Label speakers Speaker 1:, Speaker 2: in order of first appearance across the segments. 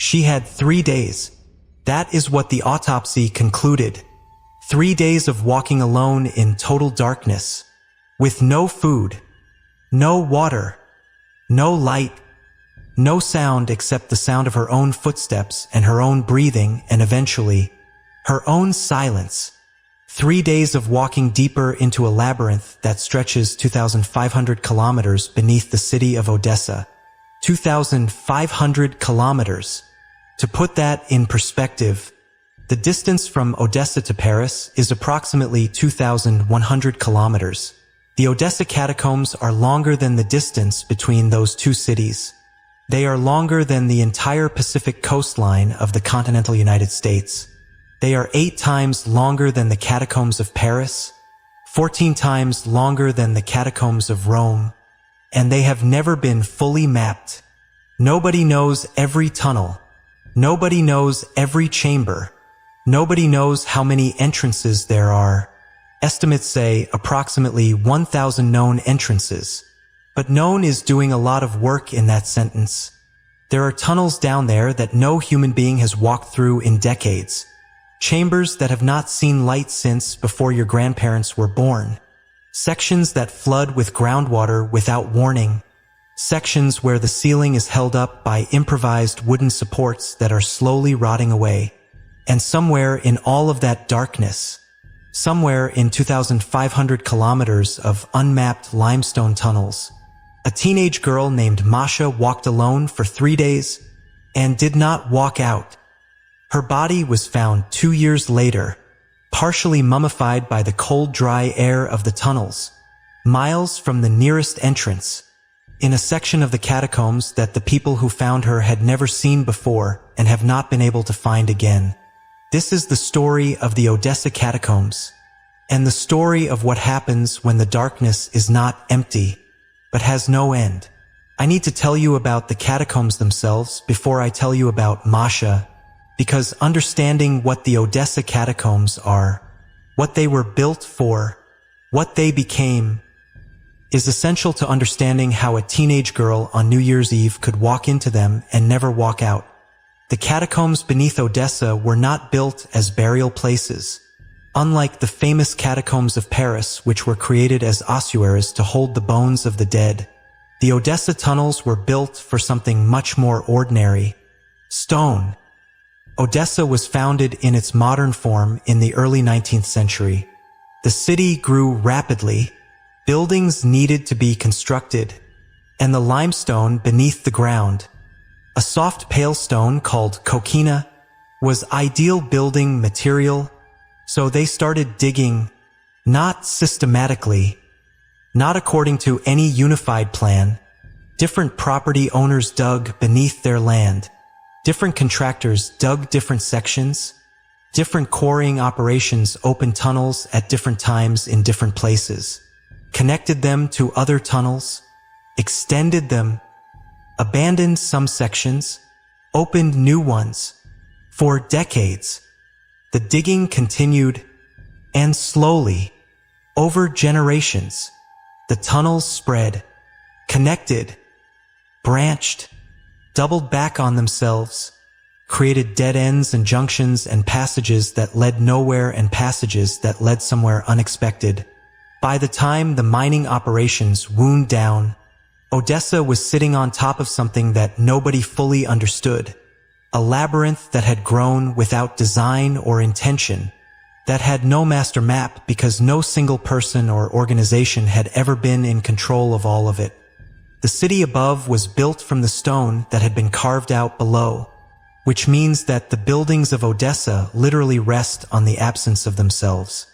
Speaker 1: She had 3 days. That is what the autopsy concluded. 3 days of walking alone in total darkness, with no food, no water, no light, no sound except the sound of her own footsteps and her own breathing and eventually, her own silence. 3 days of walking deeper into a labyrinth that stretches 2,500 kilometers beneath the city of Odessa. 2,500 kilometers. To put that in perspective, the distance from Odessa to Paris is approximately 2,100 kilometers. The Odessa Catacombs are longer than the distance between those two cities. They are longer than the entire Pacific coastline of the continental United States. They are 8 times longer than the catacombs of Paris, 14 times longer than the catacombs of Rome, and they have never been fully mapped. Nobody knows every tunnel. Nobody knows every chamber. Nobody knows how many entrances there are. Estimates say approximately 1,000 known entrances. But known is doing a lot of work in that sentence. There are tunnels down there that no human being has walked through in decades. Chambers that have not seen light since before your grandparents were born. Sections that flood with groundwater without warning. Sections where the ceiling is held up by improvised wooden supports that are slowly rotting away. And somewhere in all of that darkness, somewhere in 2,500 kilometers of unmapped limestone tunnels, a teenage girl named Masha walked alone for 3 days and did not walk out. Her body was found 2 years later, partially mummified by the cold, dry air of the tunnels, miles from the nearest entrance, in a section of the catacombs that the people who found her had never seen before and have not been able to find again. This is the story of the Odessa Catacombs, and the story of what happens when the darkness is not empty, but has no end. I need to tell you about the catacombs themselves before I tell you about Masha, because understanding what the Odessa Catacombs are, what they were built for, what they became, is essential to understanding how a teenage girl on New Year's Eve could walk into them and never walk out. The catacombs beneath Odessa were not built as burial places. Unlike the famous catacombs of Paris, which were created as ossuaries to hold the bones of the dead, the Odessa tunnels were built for something much more ordinary: stone. Odessa was founded in its modern form in the early 19th century. The city grew rapidly, buildings needed to be constructed, and the limestone beneath the ground, a soft pale stone called coquina, was ideal building material. So they started digging, not systematically, not according to any unified plan. Different property owners dug beneath their land. Different contractors dug different sections. Different quarrying operations opened tunnels at different times in different places, connected them to other tunnels, extended them, abandoned some sections, opened new ones. For decades, the digging continued, and slowly, over generations, the tunnels spread, connected, branched, doubled back on themselves, created dead ends and junctions and passages that led nowhere and passages that led somewhere unexpected. By the time the mining operations wound down, Odessa was sitting on top of something that nobody fully understood. A labyrinth that had grown without design or intention, that had no master map because no single person or organization had ever been in control of all of it. The city above was built from the stone that had been carved out below, which means that the buildings of Odessa literally rest on the absence of themselves.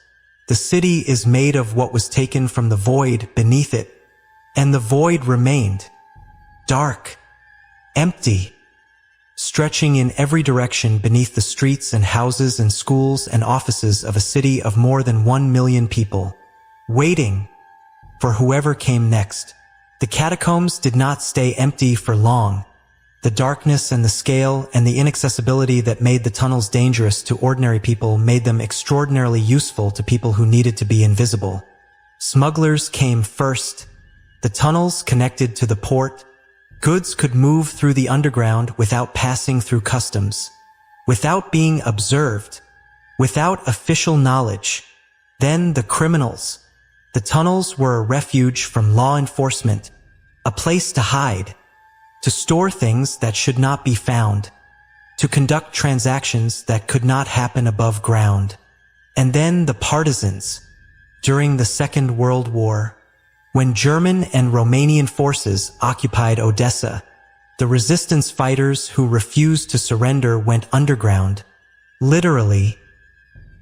Speaker 1: The city is made of what was taken from the void beneath it, and the void remained, dark, empty, stretching in every direction beneath the streets and houses and schools and offices of a city of more than 1 million people, waiting for whoever came next. The catacombs did not stay empty for long. The darkness and the scale and the inaccessibility that made the tunnels dangerous to ordinary people made them extraordinarily useful to people who needed to be invisible. Smugglers came first. The tunnels connected to the port, Goods could move through the underground without passing through customs, without being observed, without official knowledge. Then the criminals. The tunnels were a refuge from law enforcement, a place to hide, to store things that should not be found, to conduct transactions that could not happen above ground. And then the partisans. During the Second World War, when German and Romanian forces occupied Odessa, the resistance fighters who refused to surrender went underground. Literally,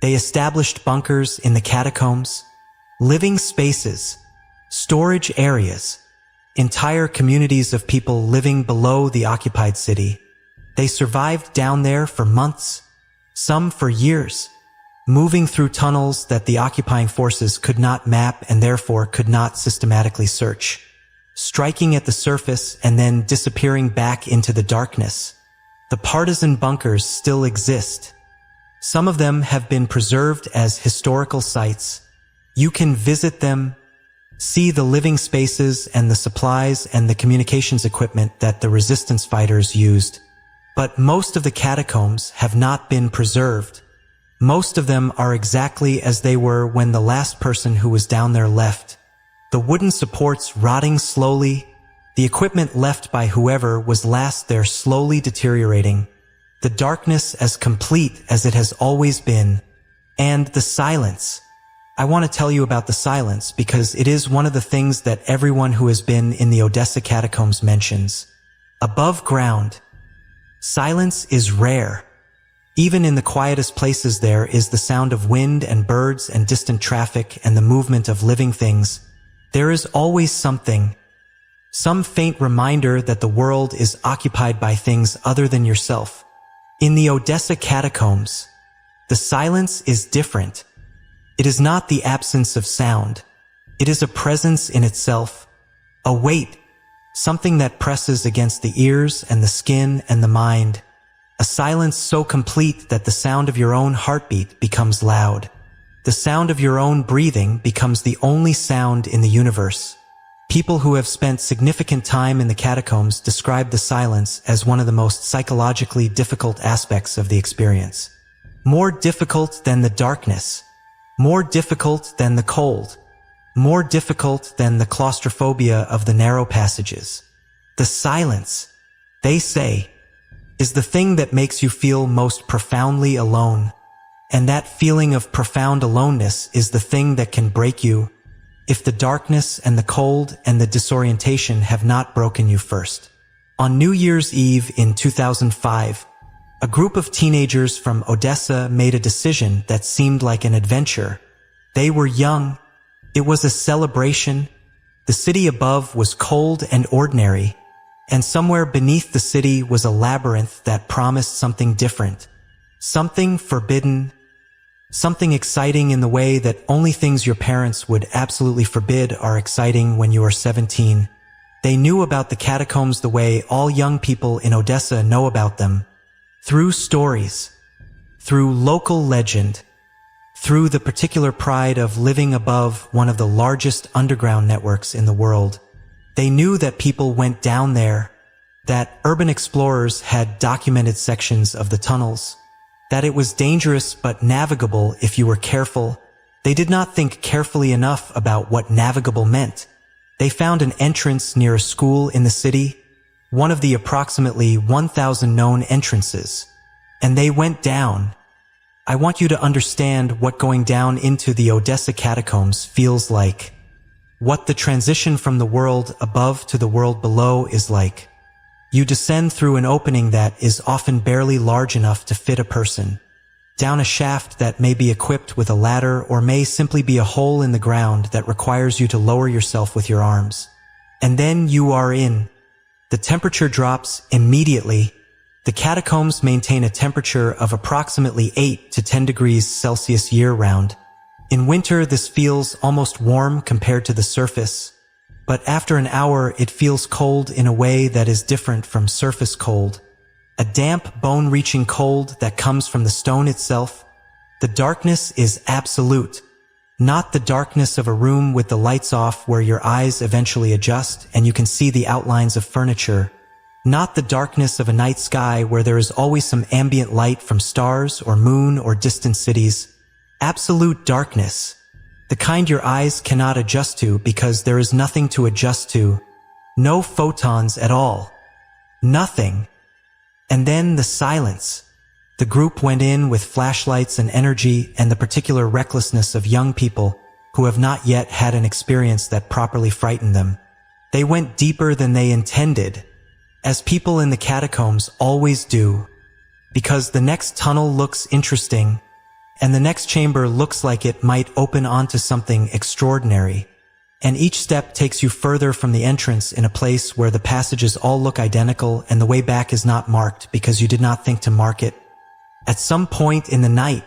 Speaker 1: they established bunkers in the catacombs, living spaces, storage areas, entire communities of people living below the occupied city. They survived down there for months, some for years, moving through tunnels that the occupying forces could not map and therefore could not systematically search, striking at the surface and then disappearing back into the darkness. The partisan bunkers still exist. Some of them have been preserved as historical sites. You can visit them, see the living spaces and the supplies and the communications equipment that the resistance fighters used. But most of the catacombs have not been preserved. Most of them are exactly as they were when the last person who was down there left. The wooden supports rotting slowly, the equipment left by whoever was last there slowly deteriorating, the darkness as complete as it has always been, and the silence. I want to tell you about the silence because it is one of the things that everyone who has been in the Odessa Catacombs mentions. Above ground, silence is rare. Even in the quietest places there is the sound of wind and birds and distant traffic and the movement of living things. There is always something, some faint reminder that the world is occupied by things other than yourself. In the Odessa Catacombs, the silence is different. It is not the absence of sound. It is a presence in itself, a weight, something that presses against the ears and the skin and the mind. A silence so complete that the sound of your own heartbeat becomes loud. The sound of your own breathing becomes the only sound in the universe. People who have spent significant time in the catacombs describe the silence as one of the most psychologically difficult aspects of the experience. More difficult than the darkness. More difficult than the cold. More difficult than the claustrophobia of the narrow passages. The silence, they say, is the thing that makes you feel most profoundly alone. And that feeling of profound aloneness is the thing that can break you if the darkness and the cold and the disorientation have not broken you first. On New Year's Eve in 2005, a group of teenagers from Odessa made a decision that seemed like an adventure. They were young. It was a celebration. The city above was cold and ordinary. And somewhere beneath the city was a labyrinth that promised something different, something forbidden, something exciting in the way that only things your parents would absolutely forbid are exciting when you are 17. They knew about the catacombs the way all young people in Odessa know about them, through stories, through local legend, through the particular pride of living above one of the largest underground networks in the world. They knew that people went down there, that urban explorers had documented sections of the tunnels, that it was dangerous but navigable if you were careful. They did not think carefully enough about what navigable meant. They found an entrance near a school in the city, one of the approximately 1,000 known entrances, and they went down. I want you to understand what going down into the Odessa Catacombs feels like. What the transition from the world above to the world below is like. You descend through an opening that is often barely large enough to fit a person, down a shaft that may be equipped with a ladder or may simply be a hole in the ground that requires you to lower yourself with your arms. And then you are in. The temperature drops immediately. The catacombs maintain a temperature of approximately 8 to 10 degrees Celsius year-round. In winter, this feels almost warm compared to the surface, but after an hour, it feels cold in a way that is different from surface cold. A damp, bone-reaching cold that comes from the stone itself. The darkness is absolute. Not the darkness of a room with the lights off where your eyes eventually adjust and you can see the outlines of furniture. Not the darkness of a night sky where there is always some ambient light from stars or moon or distant cities. Absolute darkness. The kind your eyes cannot adjust to because there is nothing to adjust to. No photons at all. Nothing. And then the silence. The group went in with flashlights and energy and the particular recklessness of young people who have not yet had an experience that properly frightened them. They went deeper than they intended, as people in the catacombs always do, because the next tunnel looks interesting, and the next chamber looks like it might open onto something extraordinary, and each step takes you further from the entrance in a place where the passages all look identical and the way back is not marked because you did not think to mark it. At some point in the night,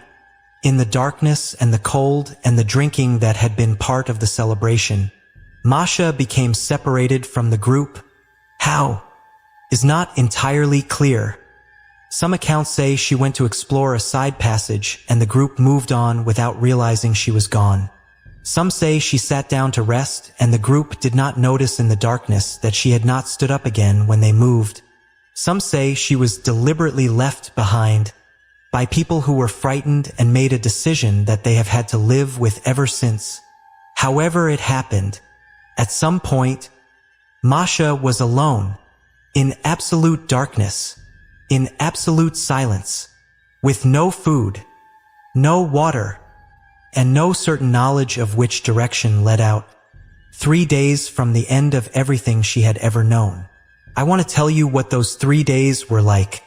Speaker 1: in the darkness and the cold and the drinking that had been part of the celebration, Masha became separated from the group. How? Is not entirely clear. Some accounts say she went to explore a side passage and the group moved on without realizing she was gone. Some say she sat down to rest and the group did not notice in the darkness that she had not stood up again when they moved. Some say she was deliberately left behind by people who were frightened and made a decision that they have had to live with ever since. However it happened, at some point, Masha was alone, in absolute darkness, in absolute silence, with no food, no water, and no certain knowledge of which direction led out. 3 days from the end of everything she had ever known. I want to tell you what those 3 days were like,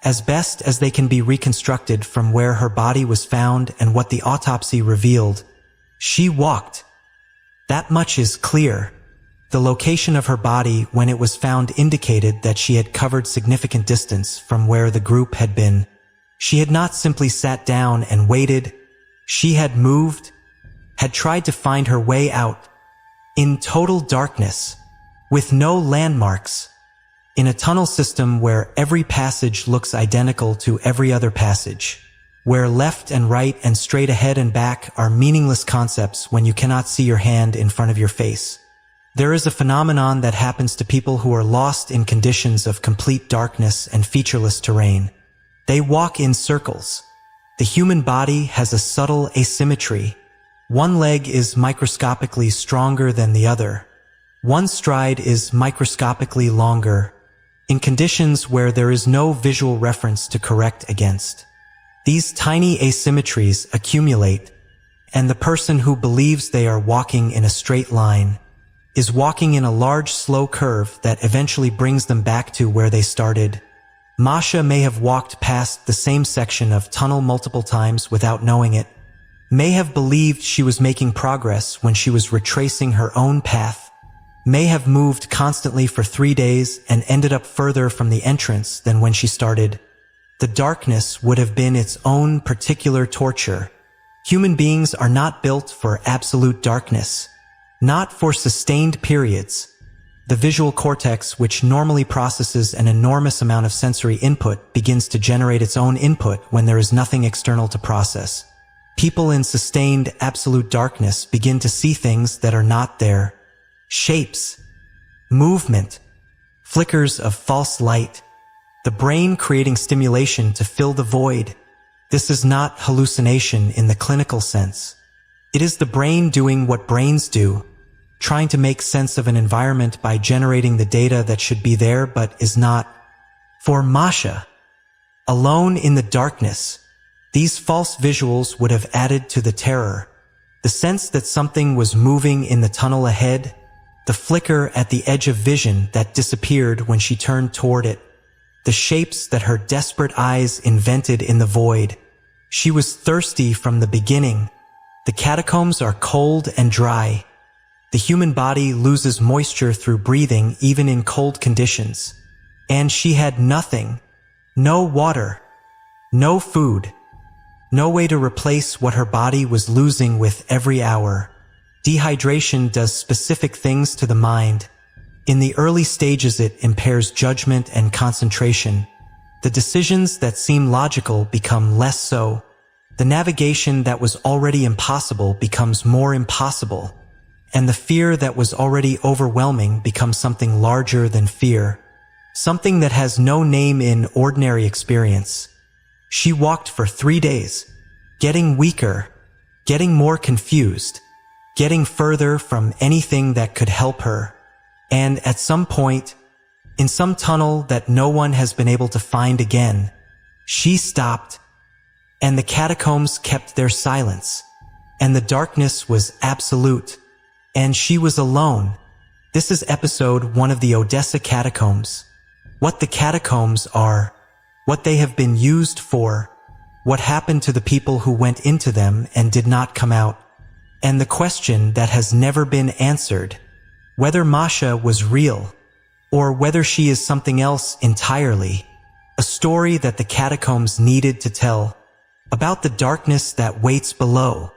Speaker 1: as best as they can be reconstructed from where her body was found and what the autopsy revealed. She walked. That much is clear. The location of her body when it was found indicated that she had covered significant distance from where the group had been. She had not simply sat down and waited. She had moved, had tried to find her way out, in total darkness, with no landmarks, in a tunnel system where every passage looks identical to every other passage, where left and right and straight ahead and back are meaningless concepts when you cannot see your hand in front of your face. There is a phenomenon that happens to people who are lost in conditions of complete darkness and featureless terrain. They walk in circles. The human body has a subtle asymmetry. One leg is microscopically stronger than the other. One stride is microscopically longer, in conditions where there is no visual reference to correct against. These tiny asymmetries accumulate, and the person who believes they are walking in a straight line is walking in a large slow curve that eventually brings them back to where they started. Masha may have walked past the same section of tunnel multiple times without knowing it, may have believed she was making progress when she was retracing her own path, may have moved constantly for 3 days and ended up further from the entrance than when she started. The darkness would have been its own particular torture. Human beings are not built for absolute darkness, not for sustained periods. The visual cortex, which normally processes an enormous amount of sensory input, begins to generate its own input when there is nothing external to process. People in sustained absolute darkness begin to see things that are not there. Shapes, movement, flickers of false light, the brain creating stimulation to fill the void. This is not hallucination in the clinical sense. It is the brain doing what brains do, trying to make sense of an environment by generating the data that should be there but is not. For Masha, alone in the darkness, these false visuals would have added to the terror, the sense that something was moving in the tunnel ahead, the flicker at the edge of vision that disappeared when she turned toward it, the shapes that her desperate eyes invented in the void. She was thirsty from the beginning. The catacombs are cold and dry. The human body loses moisture through breathing even in cold conditions. And she had nothing. No water. No food. No way to replace what her body was losing with every hour. Dehydration does specific things to the mind. In the early stages it impairs judgment and concentration. The decisions that seem logical become less so. The navigation that was already impossible becomes more impossible, and the fear that was already overwhelming becomes something larger than fear, something that has no name in ordinary experience. She walked for 3 days, getting weaker, getting more confused, getting further from anything that could help her, and at some point, in some tunnel that no one has been able to find again, she stopped, and the catacombs kept their silence, and the darkness was absolute, and she was alone. This is episode 1 of the Odessa Catacombs. What the catacombs are, what they have been used for, what happened to the people who went into them and did not come out, and the question that has never been answered, whether Masha was real, or whether she is something else entirely, a story that the catacombs needed to tell, about the darkness that waits below,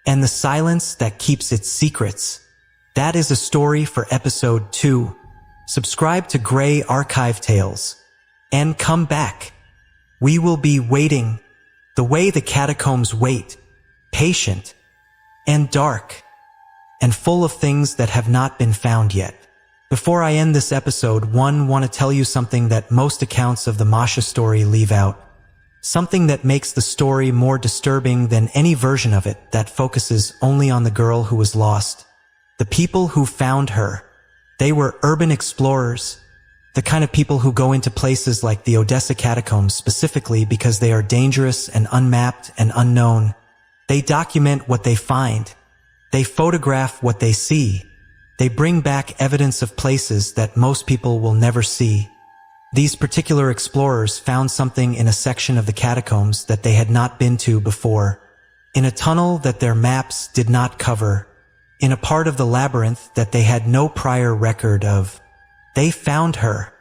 Speaker 1: and the silence that keeps its secrets. That is a story for episode 2. Subscribe to Grey Archive Tales, and come back. We will be waiting, the way the catacombs wait, patient, and dark, and full of things that have not been found yet. Before I end this episode, want to tell you something that most accounts of the Masha story leave out. Something that makes the story more disturbing than any version of it that focuses only on the girl who was lost. The people who found her. They were urban explorers, the kind of people who go into places like the Odessa Catacombs specifically because they are dangerous and unmapped and unknown. They document what they find. They photograph what they see. They bring back evidence of places that most people will never see. These particular explorers found something in a section of the catacombs that they had not been to before, in a tunnel that their maps did not cover, in a part of the labyrinth that they had no prior record of. They found her,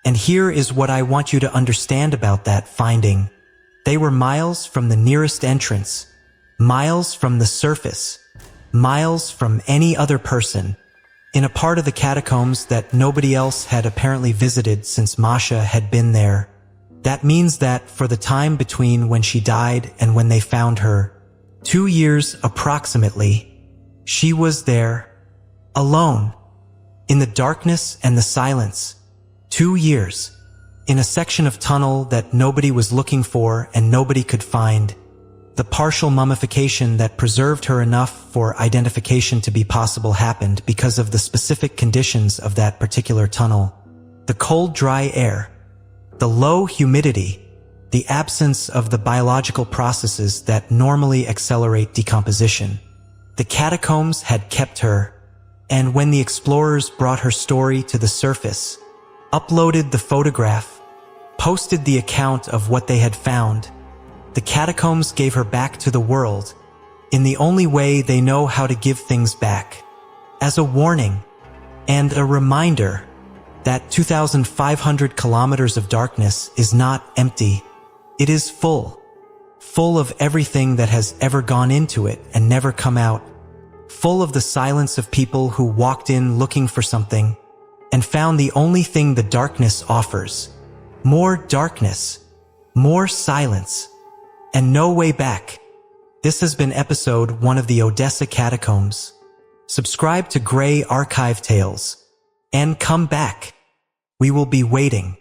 Speaker 1: and here is what I want you to understand about that finding. They were miles from the nearest entrance, miles from the surface, miles from any other person, in a part of the catacombs that nobody else had apparently visited since Masha had been there. That means that for the time between when she died and when they found her, 2 years approximately, she was there, alone, in the darkness and the silence. 2 years, in a section of tunnel that nobody was looking for and nobody could find. The partial mummification that preserved her enough for identification to be possible happened because of the specific conditions of that particular tunnel. The cold, dry air, the low humidity, the absence of the biological processes that normally accelerate decomposition. The catacombs had kept her, and when the explorers brought her story to the surface, uploaded the photograph, posted the account of what they had found, the catacombs gave her back to the world, in the only way they know how to give things back, as a warning and a reminder that 2,500 kilometers of darkness is not empty. It is full of everything that has ever gone into it and never come out, full of the silence of people who walked in looking for something and found the only thing the darkness offers: more darkness, more silence, and no way back. This has been episode 1 of the Odessa Catacombs. Subscribe to Grey Archive Tales, and come back. We will be waiting.